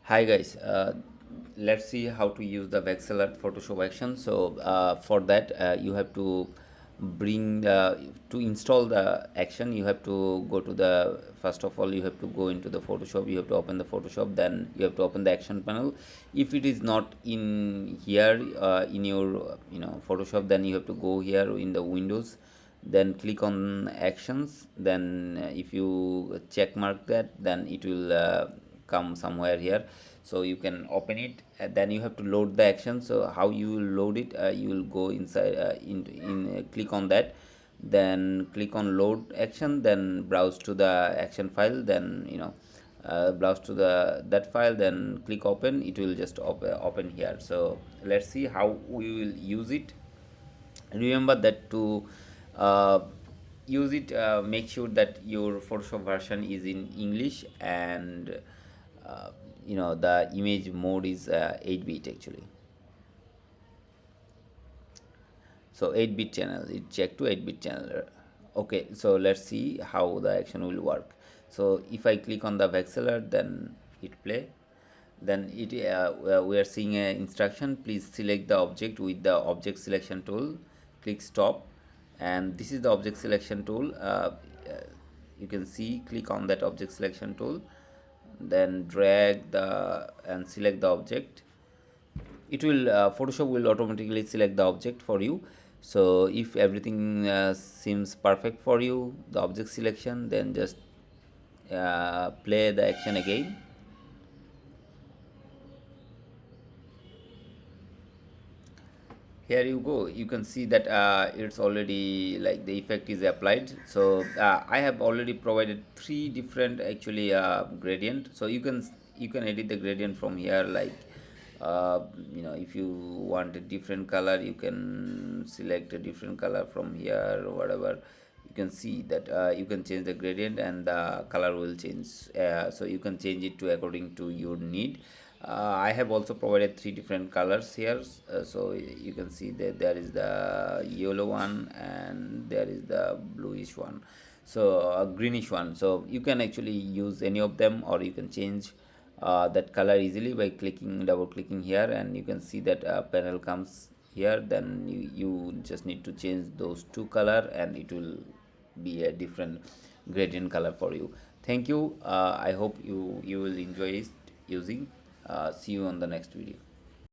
Hi guys, let's see how to use the Vexel Art Photoshop Action. So for that you have to bring to install the action. You have to go to the first of all you have to go into the Photoshop. You have to open the Photoshop. Then you have to open the action panel. If it is not in here in your Photoshop, then you have to go here in the Windows. Then click on actions. Then if you check mark that, then it will come somewhere here, so you can open it. Then you have to load the action. So how you will load it, you will go inside click on that, then click on load action, then browse to the action file, then browse to that file, then click open. It will just open here. So let's see how we will use it. Remember that to uh, use it, make sure that your Photoshop version is in English, and uh, the image mode is 8-bit actually. So 8-bit channel, it check to 8-bit channel. Okay, so let's see how the action will work. So if I click on the Vexeler, then hit play, then it we are seeing a instruction. Please select the object with the object selection tool, click stop, and this is the object selection tool. You can see, click on that object selection tool, then drag the and select the object. It will Photoshop will automatically select the object for you. So if everything seems perfect for you, the object selection, then just play the action again. Here you go, you can see that it's already like the effect is applied. So I have already provided three different actually gradient. So you can edit the gradient from here, like if you want a different color, you can select a different color from here or whatever. You can see that you can change the gradient and the color will change. So you can change it to according to your need. I have also provided three different colors here. So you can see that there is the yellow one and there is the bluish one, so a greenish one. So you can actually use any of them, or you can change that color easily by double clicking here, and you can see that panel comes here. Then you just need to change those two color, and it will be a different gradient color for you. Thank you. I hope you will enjoy it using. See you on the next video.